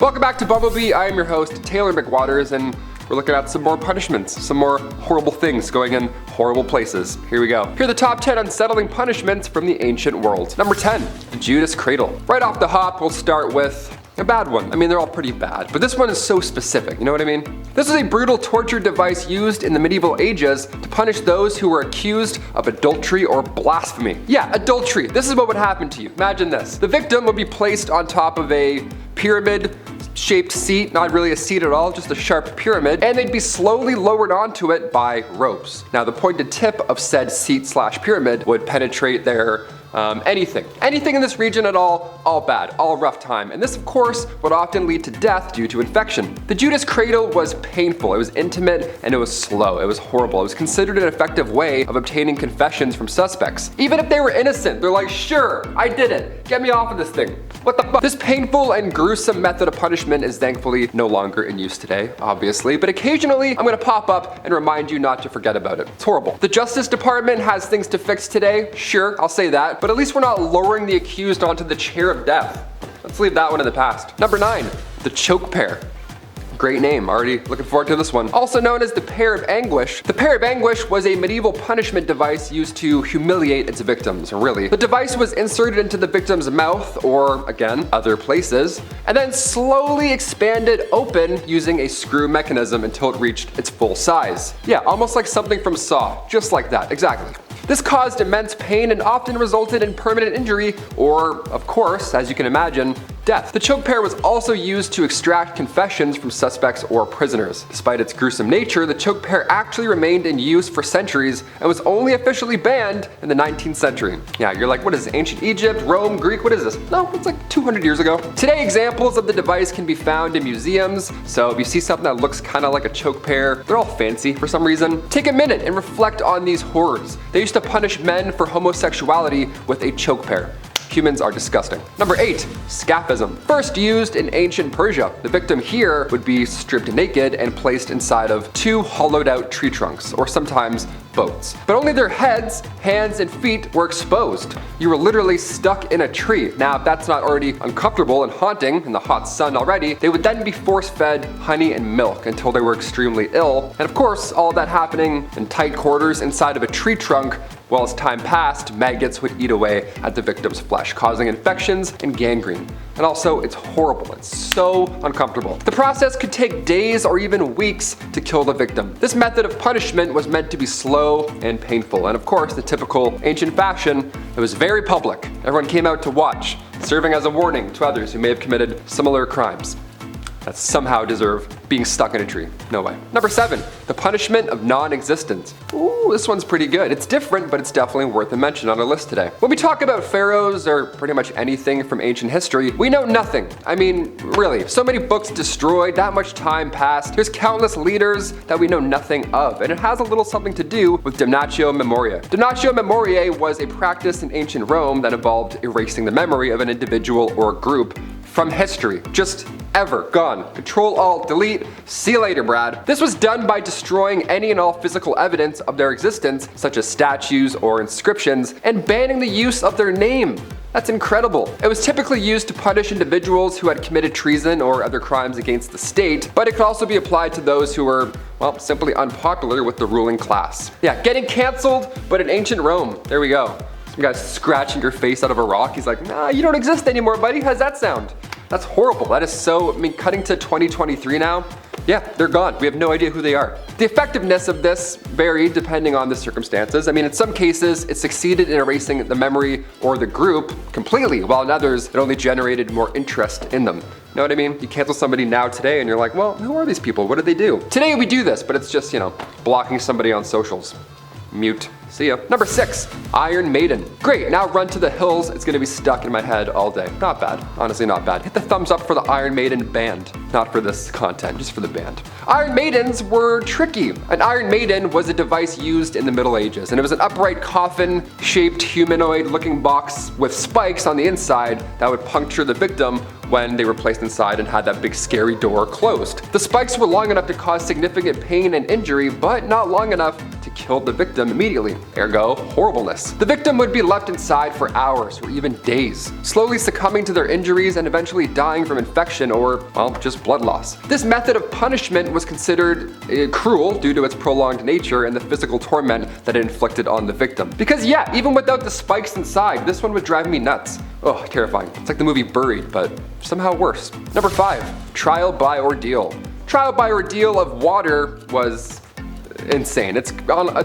Welcome back to Bumblebee. I am your host, Taylor McWaters, and we're looking at some more punishments, some more horrible things going in horrible places. Here we go. Here are the top 10 unsettling punishments from the ancient world. Number 10, the Judas cradle. Right off the hop, we'll start with a bad one. I mean, they're all pretty bad, but this one is so specific, you know what I mean? This was a brutal torture device used in the medieval ages to punish those who were accused of adultery or blasphemy. Yeah, adultery. This is what would happen to you. Imagine this. The victim would be placed on top of a pyramid-shaped seat, not really a seat at all, just a sharp pyramid, and they'd be slowly lowered onto it by ropes. Now, the pointed tip of said seat/pyramid would penetrate their anything in this region at all bad, all rough time. And this, of course, would often lead to death due to infection. The Judas cradle was painful, it was intimate, and it was slow. It was horrible. It was considered an effective way of obtaining confessions from suspects. Even if they were innocent, they're like, sure, I did it. Get me off of this thing. What the fuck? This painful and gruesome method of punishment is thankfully no longer in use today, obviously, but occasionally I'm gonna pop up and remind you not to forget about it. It's horrible. The Justice Department has things to fix today, sure, I'll say that, but at least we're not lowering the accused onto the chair of death. Let's leave that one in the past. Number 9, the choke pear. Great name, already looking forward to this one. Also known as the pear of anguish. The pear of anguish was a medieval punishment device used to humiliate its victims, really. The device was inserted into the victim's mouth, or again, other places, and then slowly expanded open using a screw mechanism until it reached its full size. Yeah, almost like something from Saw, just like that, exactly. This caused immense pain and often resulted in permanent injury, or, of course, as you can imagine, death. The choke pear was also used to extract confessions from suspects or prisoners. Despite its gruesome nature, the choke pear actually remained in use for centuries and was only officially banned in the 19th century. Yeah, you're like, what is this, ancient Egypt, Rome, Greek, what is this? No, it's like 200 years ago. Today, examples of the device can be found in museums, so if you see something that looks kind of like a choke pear, they're all fancy for some reason. Take a minute and reflect on these horrors. They used to punish men for homosexuality with a choke pear. Humans are disgusting. Number 8, scaphism. First used in ancient Persia. The victim here would be stripped naked and placed inside of 2 hollowed out tree trunks, or sometimes boats. But only their heads, hands, and feet were exposed. You were literally stuck in a tree. Now, if that's not already uncomfortable and haunting in the hot sun already, they would then be force-fed honey and milk until they were extremely ill. And of course, all of that happening in tight quarters inside of a tree trunk. Well, as time passed, maggots would eat away at the victim's flesh, causing infections and gangrene. And also, it's horrible. It's so uncomfortable. The process could take days or even weeks to kill the victim. This method of punishment was meant to be slow and painful. And of course, the typical ancient fashion, it was very public. Everyone came out to watch, serving as a warning to others who may have committed similar crimes that somehow deserve being stuck in a tree. No way. Number 7, the punishment of non-existence. Ooh, this one's pretty good. It's different, but it's definitely worth a mention on our list today. When we talk about pharaohs or pretty much anything from ancient history, we know nothing. I mean, really, so many books destroyed, that much time passed. There's countless leaders that we know nothing of, and it has a little something to do with damnatio memoriae. Damnatio memoriae was a practice in ancient Rome that involved erasing the memory of an individual or group from history. Just ever gone. Control-Alt-Delete. See you later, Brad. This was done by destroying any and all physical evidence of their existence, such as statues or inscriptions, and banning the use of their name. That's incredible. It was typically used to punish individuals who had committed treason or other crimes against the state, but it could also be applied to those who were, well, simply unpopular with the ruling class. Yeah, getting canceled, but in ancient Rome. There we go. Some guy's scratching your face out of a rock. He's like, nah, you don't exist anymore, buddy. How's that sound? That's horrible. That is so, I mean, cutting to 2023 now, yeah, they're gone. We have no idea who they are. The effectiveness of this varied depending on the circumstances. I mean, in some cases, it succeeded in erasing the memory or the group completely, while in others, it only generated more interest in them. You know what I mean? You cancel somebody now today and you're like, well, who are these people? What did they do? Today we do this, but it's just, you know, blocking somebody on socials. Mute. See ya. Number 6, Iron Maiden. Great, now Run to the Hills. It's gonna be stuck in my head all day. Not bad, honestly not bad. Hit the thumbs up for the Iron Maiden band. Not for this content, just for the band. Iron Maidens were tricky. An Iron Maiden was a device used in the Middle Ages, and it was an upright coffin-shaped humanoid-looking box with spikes on the inside that would puncture the victim when they were placed inside and had that big scary door closed. The spikes were long enough to cause significant pain and injury, but not long enough to killed the victim immediately, ergo horribleness. The victim would be left inside for hours or even days, slowly succumbing to their injuries and eventually dying from infection or, well, just blood loss. This method of punishment was considered cruel due to its prolonged nature and the physical torment that it inflicted on the victim. Because yeah, even without the spikes inside, this one would drive me nuts. Oh, terrifying. It's like the movie Buried, but somehow worse. Number 5, trial by ordeal. Trial by ordeal of water was insane. It's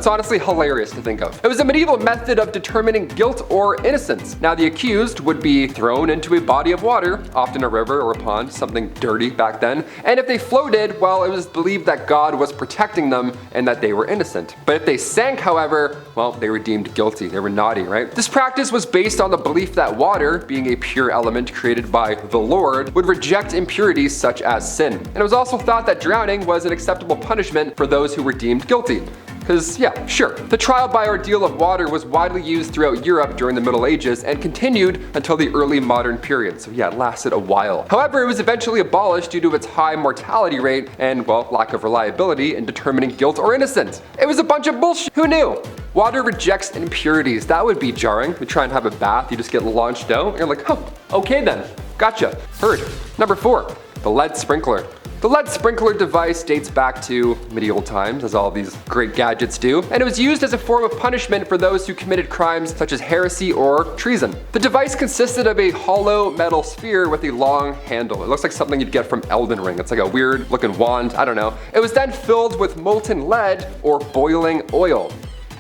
honestly hilarious to think of. It was a medieval method of determining guilt or innocence. Now the accused would be thrown into a body of water, often a river or a pond, something dirty back then, and if they floated, well, it was believed that God was protecting them and that they were innocent. But if they sank, however, well, they were deemed guilty. They were naughty, right? This practice was based on the belief that water, being a pure element created by the Lord, would reject impurities such as sin. And it was also thought that drowning was an acceptable punishment for those who were deemed guilty. Because, yeah, sure. The trial by ordeal of water was widely used throughout Europe during the Middle Ages and continued until the early modern period. So yeah, it lasted a while. However, it was eventually abolished due to its high mortality rate and, well, lack of reliability in determining guilt or innocence. It was a bunch of bullshit. Who knew? Water rejects impurities. That would be jarring. You try and have a bath, you just get launched out, and you're like, oh, okay then. Gotcha. Heard. Number 4, the lead sprinkler. The lead sprinkler device dates back to medieval times, as all these great gadgets do, and it was used as a form of punishment for those who committed crimes such as heresy or treason. The device consisted of a hollow metal sphere with a long handle. It looks like something you'd get from Elden Ring. It's like a weird looking wand, I don't know. It was then filled with molten lead or boiling oil.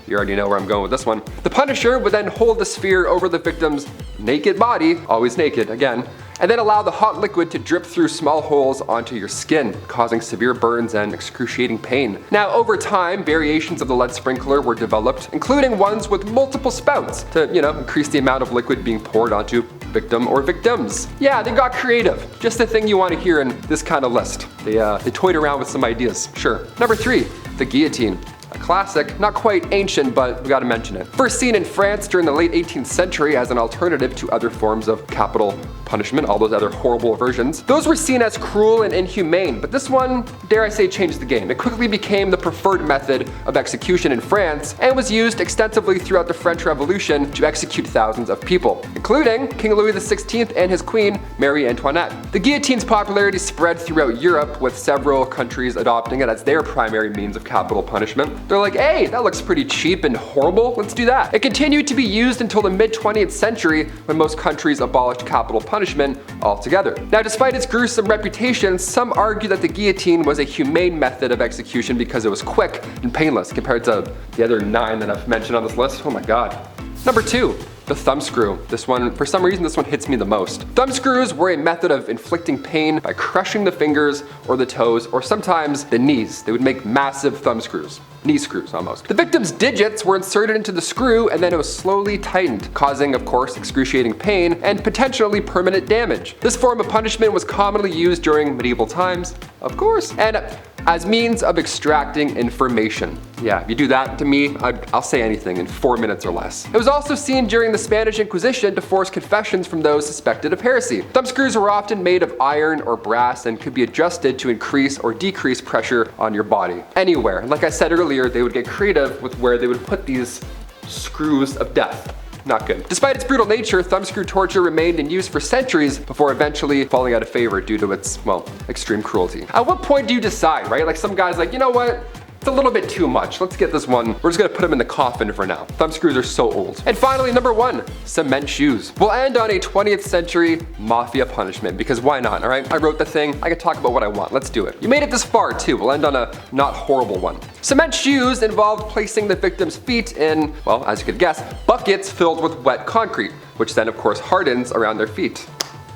You already know where I'm going with this one. The Punisher would then hold the sphere over the victim's naked body, always naked again, and then allow the hot liquid to drip through small holes onto your skin, causing severe burns and excruciating pain. Now, over time, variations of the lead sprinkler were developed, including ones with multiple spouts to, increase the amount of liquid being poured onto victim or victims. Yeah, they got creative. Just the thing you want to hear in this kind of list. They toyed around with some ideas, sure. Number 3, the guillotine. A classic, not quite ancient, but we gotta mention it. First seen in France during the late 18th century as an alternative to other forms of capital punishment, all those other horrible versions. Those were seen as cruel and inhumane, but this one, dare I say, changed the game. It quickly became the preferred method of execution in France and was used extensively throughout the French Revolution to execute thousands of people, including King Louis XVI and his queen, Marie Antoinette. The guillotine's popularity spread throughout Europe, with several countries adopting it as their primary means of capital punishment. They're like, hey, that looks pretty cheap and horrible, let's do that. It continued to be used until the mid-20th century when most countries abolished capital punishment altogether. Now, despite its gruesome reputation, some argue that the guillotine was a humane method of execution because it was quick and painless compared to the other 9 that I've mentioned on this list. Oh my god. Number 2, the thumbscrew. This one, for some reason, this one hits me the most. Thumbscrews were a method of inflicting pain by crushing the fingers or the toes or sometimes the knees. They would make massive thumbscrews. Knee screws almost. The victim's digits were inserted into the screw and then it was slowly tightened, causing, of course, excruciating pain and potentially permanent damage. This form of punishment was commonly used during medieval times, of course, and as means of extracting information. Yeah, if you do that to me, I'll say anything in 4 minutes or less. It was also seen during the Spanish Inquisition to force confessions from those suspected of heresy. Thumbscrews were often made of iron or brass and could be adjusted to increase or decrease pressure on your body. Anywhere. Like I said earlier, they would get creative with where they would put these screws of death. Not good. Despite its brutal nature, thumbscrew torture remained in use for centuries before eventually falling out of favor due to its, well, extreme cruelty. At what point do you decide, right? Like some guy's like, you know what? It's a little bit too much. Let's get this one. We're just gonna put him in the coffin for now. Thumbscrews are so old. And finally, number 1, cement shoes. We'll end on a 20th century mafia punishment because why not, all right? I wrote the thing. I can talk about what I want. Let's do it. You made it this far too. We'll end on a not horrible one. Cement shoes involved placing the victim's feet in, well, as you could guess, buckets filled with wet concrete, which then of course hardens around their feet.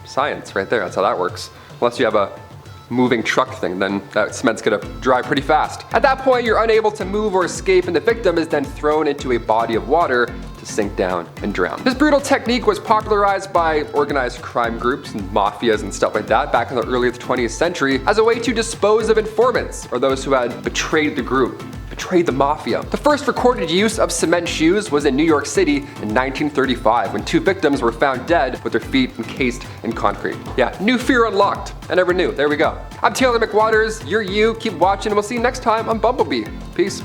Science right there. That's how that works. Unless you have a moving truck thing, then that cement's gonna dry pretty fast. At that point, you're unable to move or escape and the victim is then thrown into a body of water to sink down and drown. This brutal technique was popularized by organized crime groups and mafias and stuff like that back in the early 20th century as a way to dispose of informants or those who had betrayed the group. Betrayed the mafia. The first recorded use of cement shoes was in New York City in 1935 when 2 victims were found dead with their feet encased in concrete. Yeah, new fear unlocked. I never knew. There we go. I'm Taylor McWaters. You're you. Keep watching and we'll see you next time on Bumblebee. Peace.